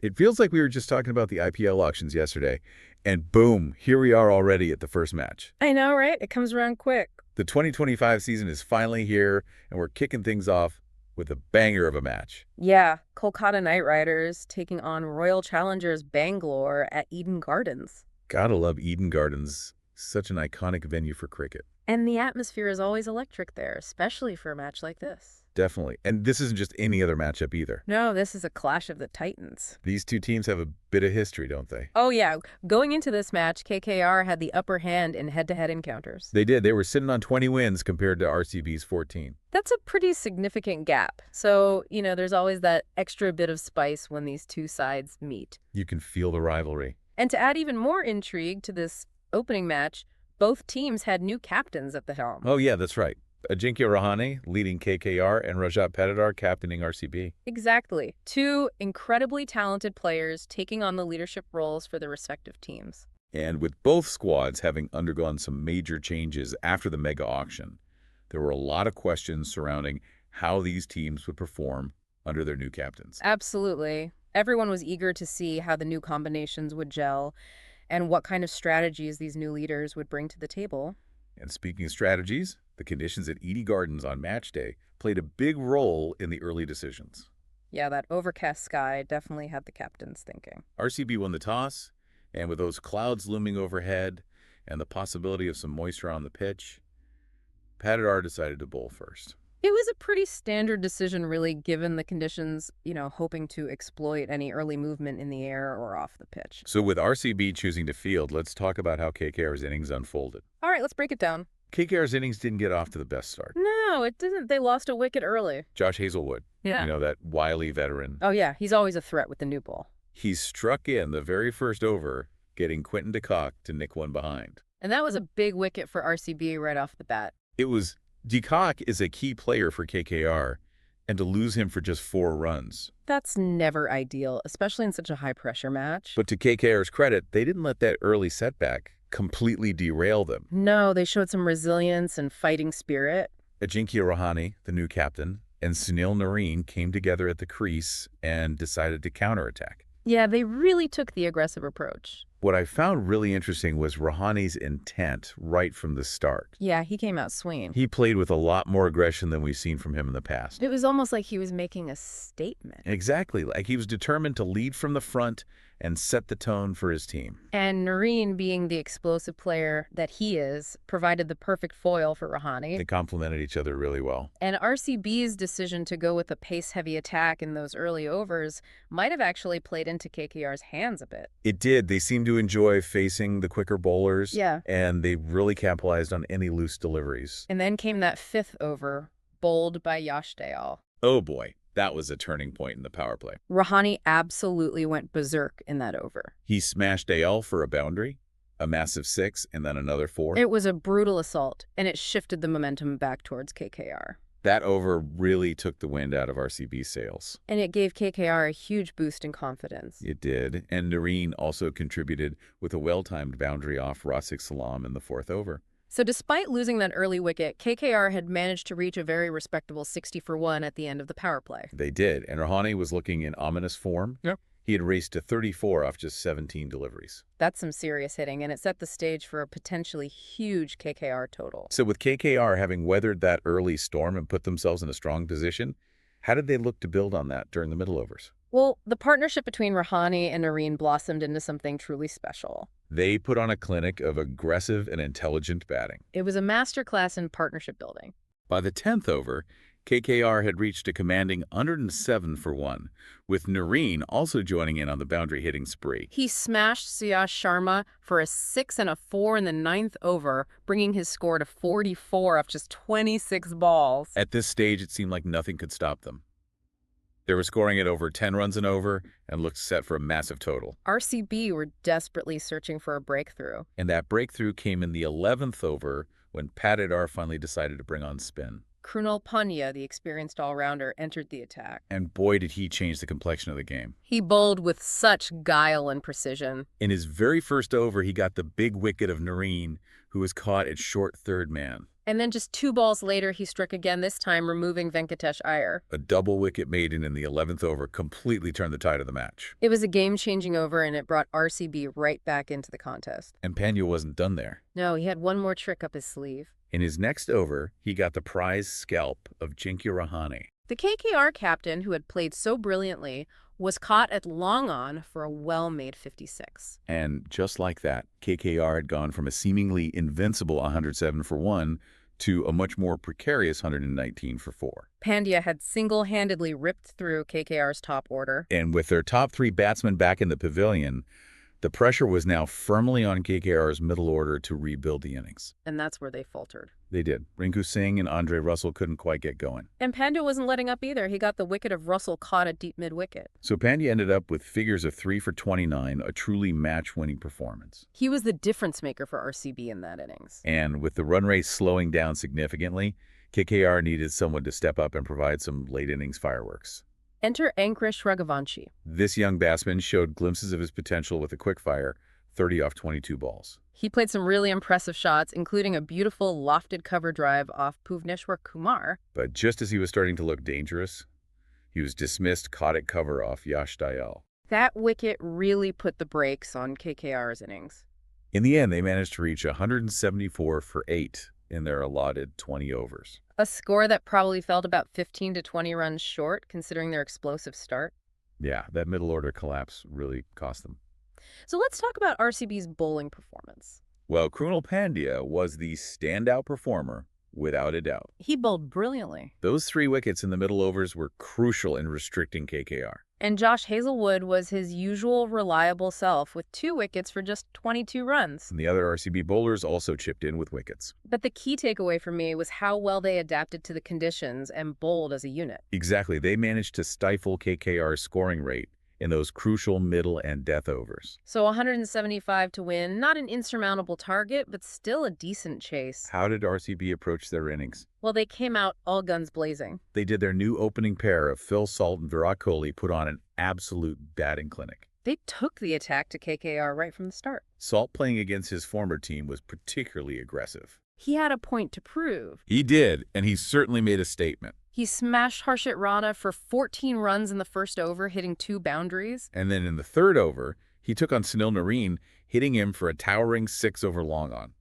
It feels like we were just talking about the IPL auctions yesterday, and boom, here we are already at the first match. I know, right? It comes around quick. The 2025 season is finally here, and we're kicking things off with a banger of a match. Yeah, Kolkata Knight Riders taking on Royal Challengers Bangalore at Eden Gardens. Gotta love Eden Gardens, such an iconic venue for cricket. And the atmosphere is always electric there, especially for a match like this. Definitely. And this isn't just any other matchup either. No, this is a clash of the titans. These two teams have a bit of history, don't they? Oh yeah, going into this match, KKR had the upper hand in head-to-head encounters. They did. They were sitting on 20 wins compared to RCB's 14. That's a pretty significant gap. So, there's always that extra bit of spice when these two sides meet. You can feel the rivalry. And to add even more intrigue to this opening match, both teams had new captains at the helm. Oh, yeah, that's right. Ajinkya Rahane leading KKR and Rajat Patidar captaining RCB. Exactly. Two incredibly talented players taking on the leadership roles for their respective teams. And with both squads having undergone some major changes after the mega auction, there were a lot of questions surrounding how these teams would perform under their new captains. Absolutely. Everyone was eager to see how the new combinations would gel and what kind of strategies these new leaders would bring to the table. And speaking of strategies, the conditions at Eden Gardens on match day played a big role in the early decisions. Yeah, that overcast sky definitely had the captains thinking. RCB won the toss, and with those clouds looming overhead and the possibility of some moisture on the pitch, Patidar decided to bowl first. It was a pretty standard decision, really, given the conditions, hoping to exploit any early movement in the air or off the pitch. So with RCB choosing to field, let's talk about how KKR's innings unfolded. All right, let's break it down. KKR's innings didn't get off to the best start. No, it didn't. They lost a wicket early. Josh Hazlewood, that wily veteran. Oh, yeah, he's always a threat with the new ball. He struck in the very first over, getting Quinton de Kock to nick one behind. And that was a big wicket for RCB right off the bat. De Kock is a key player for KKR, and to lose him for just 4 runs. That's never ideal, especially in such a high-pressure match. But to KKR's credit, they didn't let that early setback completely derail them. No, they showed some resilience and fighting spirit. Ajinkya Rahane, the new captain, and Sunil Narine came together at the crease and decided to counterattack. Yeah, they really took the aggressive approach. What I found really interesting was Rahane's intent right from the start. Yeah, he came out swinging. He played with a lot more aggression than we've seen from him in the past. It was almost like he was making a statement. Exactly, like he was determined to lead from the front and set the tone for his team. And Narine, being the explosive player that he is, provided the perfect foil for Rahane. They complemented each other really well. And RCB's decision to go with a pace-heavy attack in those early overs might have actually played into KKR's hands a bit. It did. They seemed to enjoy facing the quicker bowlers. Yeah. And they really capitalized on any loose deliveries. And then came that 5th over, bowled by Josh Hazlewood. Oh boy, that was a turning point in the power play. Rahane absolutely went berserk in that over. He smashed AL for a boundary, a massive 6, and then another 4. It was a brutal assault, and it shifted the momentum back towards KKR. That over really took the wind out of RCB's sails. And it gave KKR a huge boost in confidence. It did, and Narine also contributed with a well-timed boundary off Rasik Salam in the 4th over. So despite losing that early wicket, KKR had managed to reach a very respectable 60 for 1 at the end of the power play. They did, and Rahane was looking in ominous form. Yep. He had raced to 34 off just 17 deliveries. That's some serious hitting, and it set the stage for a potentially huge KKR total. So with KKR having weathered that early storm and put themselves in a strong position, how did they look to build on that during the middle overs? Well, the partnership between Rahane and Narine blossomed into something truly special. They put on a clinic of aggressive and intelligent batting. It was a masterclass in partnership building. By the 10th over, KKR had reached a commanding 107 for 1, with Narine also joining in on the boundary hitting spree. He smashed Suyash Sharma for a 6 and a 4 in the 9th over, bringing his score to 44 off just 26 balls. At this stage, it seemed like nothing could stop them. They were scoring at over 10 runs and over and looked set for a massive total. RCB were desperately searching for a breakthrough. And that breakthrough came in the 11th over when Patidar finally decided to bring on spin. Krunal Pandya, the experienced all-rounder, entered the attack. And boy, did he change the complexion of the game. He bowled with such guile and precision. In his very first over, he got the big wicket of Narine, who was caught at short third man. And then just 2 balls later, he struck again, this time removing Venkatesh Iyer. A double wicket maiden in the 11th over completely turned the tide of the match. It was a game-changing over, and it brought RCB right back into the contest. And Pandya wasn't done there. No, he had one more trick up his sleeve. In his next over, he got the prize scalp of Ajinkya Rahane. The KKR captain, who had played so brilliantly, was caught at long on for a well-made 56. And just like that, KKR had gone from a seemingly invincible 107 for 1 to a much more precarious 119 for 4. Pandya had single-handedly ripped through KKR's top order. And with their top 3 batsmen back in the pavilion, the pressure was now firmly on KKR's middle order to rebuild the innings. And that's where they faltered. They did. Rinku Singh and Andre Russell couldn't quite get going. And Pandya wasn't letting up either. He got the wicket of Russell caught at deep mid-wicket. So Pandya ended up with figures of 3 for 29, a truly match-winning performance. He was the difference maker for RCB in that innings. And with the run rate slowing down significantly, KKR needed someone to step up and provide some late-innings fireworks. Enter Ankrish Raghuvanshi. This young batsman showed glimpses of his potential with a quick fire, 30 off 22 balls. He played some really impressive shots, including a beautiful lofted cover drive off Bhuvneshwar Kumar. But just as he was starting to look dangerous, he was dismissed, caught at cover off Yash Dayal. That wicket really put the brakes on KKR's innings. In the end, they managed to reach 174 for 8 in their allotted 20 overs. A score that probably felt about 15 to 20 runs short, considering their explosive start. Yeah, that middle order collapse really cost them. So let's talk about RCB's bowling performance. Well, Krunal Pandya was the standout performer, without a doubt. He bowled brilliantly. Those 3 wickets in the middle overs were crucial in restricting KKR. And Josh Hazlewood was his usual reliable self with 2 wickets for just 22 runs. And the other RCB bowlers also chipped in with wickets. But the key takeaway for me was how well they adapted to the conditions and bowled as a unit. Exactly. They managed to stifle KKR's scoring rate in those crucial middle and death overs. So 175 to win, not an insurmountable target, but still a decent chase. How did RCB approach their innings? Well, they came out all guns blazing. They did their new opening pair of Phil Salt and Virat Kohli put on an absolute batting clinic. They took the attack to KKR right from the start. Salt, playing against his former team, was particularly aggressive. He had a point to prove. He did, and he certainly made a statement. He smashed Harshit Rana for 14 runs in the first over, hitting 2 boundaries. And then in the 3rd over, he took on Sunil Narine, hitting him for a towering 6 over long on.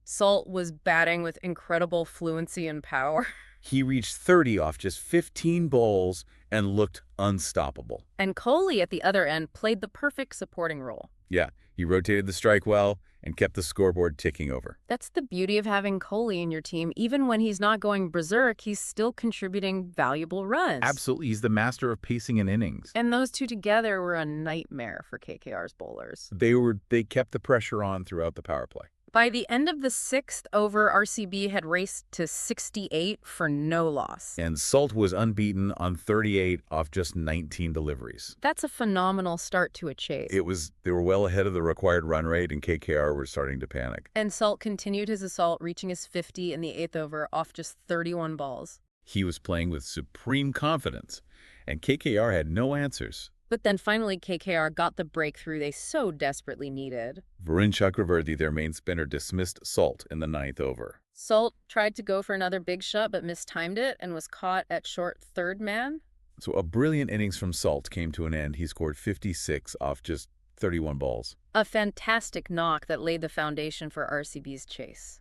Salt was batting with incredible fluency and power. He reached 30 off just 15 balls and looked unstoppable. And Kohli at the other end played the perfect supporting role. Yeah, he rotated the strike well and kept the scoreboard ticking over. That's the beauty of having Kohli in your team. Even when he's not going berserk, he's still contributing valuable runs. Absolutely, he's the master of pacing an innings. And those two together were a nightmare for KKR's bowlers. They kept the pressure on throughout the power play. By the end of the 6th over, RCB had raced to 68 for no loss. And Salt was unbeaten on 38 off just 19 deliveries. That's a phenomenal start to a chase. They were well ahead of the required run rate, and KKR were starting to panic. And Salt continued his assault, reaching his 50 in the 8th over off just 31 balls. He was playing with supreme confidence, and KKR had no answers. But then finally KKR got the breakthrough they so desperately needed. Varun Chakravarti, their main spinner, dismissed Salt in the 9th over. Salt tried to go for another big shot but mistimed it and was caught at short 3rd man. So a brilliant innings from Salt came to an end. He scored 56 off just 31 balls. A fantastic knock that laid the foundation for RCB's chase.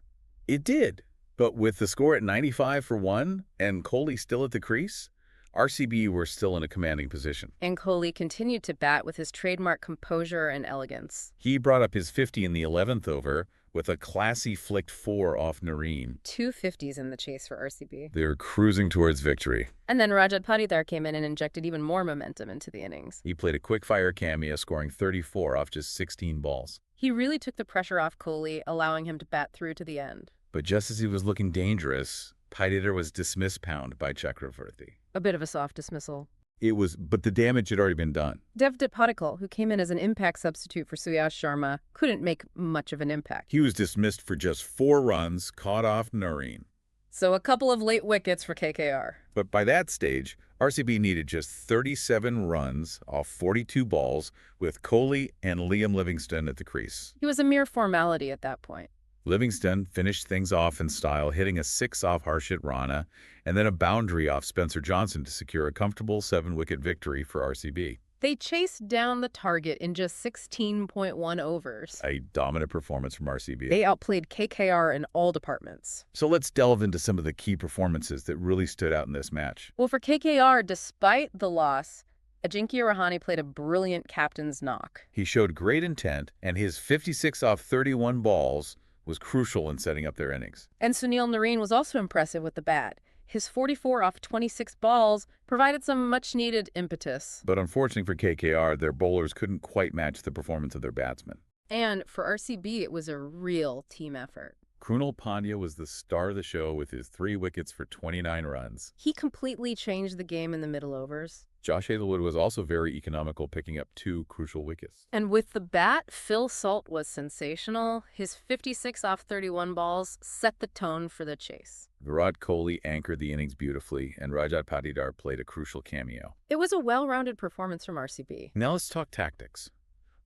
It did. But with the score at 95 for 1 and Kohli still at the crease, RCB were still in a commanding position. And Kohli continued to bat with his trademark composure and elegance. He brought up his 50 in the 11th over with a classy flicked 4 off Narine. 2 50s in the chase for RCB. They were cruising towards victory. And then Rajat Patidar came in and injected even more momentum into the innings. He played a quick-fire cameo, scoring 34 off just 16 balls. He really took the pressure off Kohli, allowing him to bat through to the end. But just as he was looking dangerous, Patidar was dismissed pound by Chakravarti. A bit of a soft dismissal. But the damage had already been done. Devdutt Patikal, who came in as an impact substitute for Suyash Sharma, couldn't make much of an impact. He was dismissed for just 4 runs, caught off Narine. So a couple of late wickets for KKR. But by that stage, RCB needed just 37 runs off 42 balls with Kohli and Liam Livingston at the crease. He was a mere formality at that point. Livingston finished things off in style, hitting a six off Harshit Rana and then a boundary off Spencer Johnson to secure a comfortable seven-wicket victory for RCB. They chased down the target in just 16.1 overs. A dominant performance from RCB. They outplayed KKR in all departments. So let's delve into some of the key performances that really stood out in this match. Well, for KKR, despite the loss, Ajinkya Rahane played a brilliant captain's knock. He showed great intent, and his 56 off 31 balls was crucial in setting up their innings. And Sunil Narine was also impressive with the bat. His 44 off 26 balls provided some much-needed impetus. But unfortunately for KKR, their bowlers couldn't quite match the performance of their batsmen. And for RCB, it was a real team effort. Krunal Pandya was the star of the show with his 3 wickets for 29 runs. He completely changed the game in the middle overs. Josh Hazlewood was also very economical, picking up 2 crucial wickets. And with the bat, Phil Salt was sensational. His 56 off 31 balls set the tone for the chase. Virat Kohli anchored the innings beautifully, and Rajat Patidar played a crucial cameo. It was a well-rounded performance from RCB. Now let's talk tactics.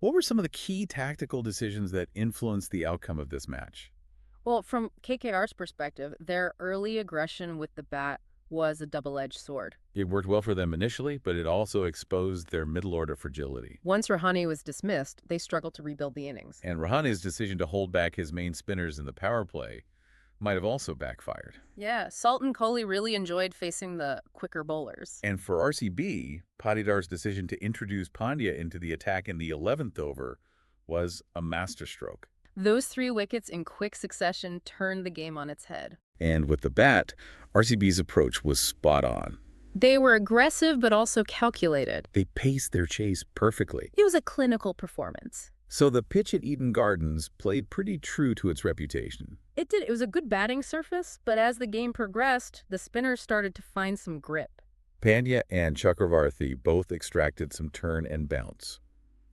What were some of the key tactical decisions that influenced the outcome of this match? Well, from KKR's perspective, their early aggression with the bat was a double-edged sword. It worked well for them initially, but it also exposed their middle-order fragility. Once Rahane was dismissed, they struggled to rebuild the innings. And Rahane's decision to hold back his main spinners in the power play might have also backfired. Yeah, Salt and Kohli really enjoyed facing the quicker bowlers. And for RCB, Patidar's decision to introduce Pandya into the attack in the 11th over was a masterstroke. Those 3 wickets in quick succession turned the game on its head. And with the bat, RCB's approach was spot on. They were aggressive but also calculated. They paced their chase perfectly. It was a clinical performance. So the pitch at Eden Gardens played pretty true to its reputation. It did. It was a good batting surface, but as the game progressed, the spinners started to find some grip. Pandya and Chakravarthi both extracted some turn and bounce.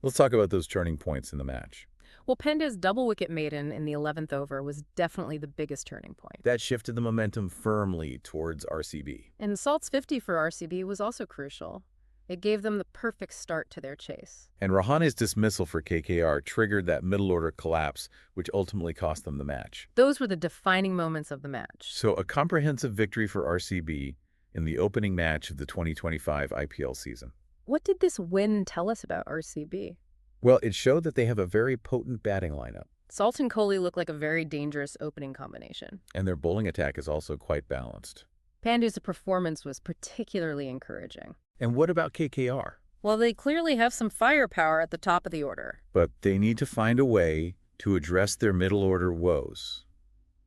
Let's talk about those turning points in the match. Well, Pandya's double-wicket maiden in the 11th over was definitely the biggest turning point. That shifted the momentum firmly towards RCB. And Salt's 50 for RCB was also crucial. It gave them the perfect start to their chase. And Rahane's dismissal for KKR triggered that middle-order collapse, which ultimately cost them the match. Those were the defining moments of the match. So a comprehensive victory for RCB in the opening match of the 2025 IPL season. What did this win tell us about RCB? Well, it showed that they have a very potent batting lineup. Salt and Kohli look like a very dangerous opening combination. And their bowling attack is also quite balanced. Pandya's performance was particularly encouraging. And what about KKR? Well, they clearly have some firepower at the top of the order. But they need to find a way to address their middle-order woes.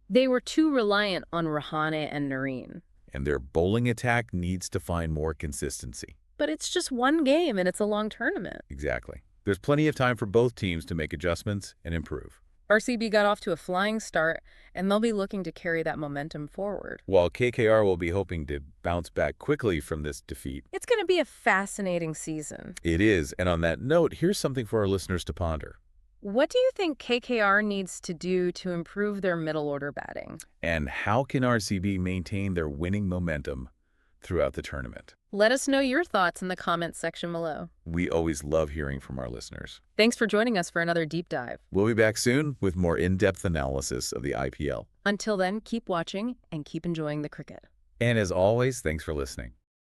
They were too reliant on Rahane and Narine. And their bowling attack needs to find more consistency. But it's just one game and it's a long tournament. Exactly. There's plenty of time for both teams to make adjustments and improve. RCB got off to a flying start, and they'll be looking to carry that momentum forward. While KKR will be hoping to bounce back quickly from this defeat. It's going to be a fascinating season. It is. And on that note, here's something for our listeners to ponder. What do you think KKR needs to do to improve their middle-order batting? And how can RCB maintain their winning momentum throughout the tournament? Let us know your thoughts in the comments section below. We always love hearing from our listeners. Thanks for joining us for another deep dive. We'll be back soon with more in-depth analysis of the IPL. Until then, keep watching and keep enjoying the cricket. And as always, thanks for listening.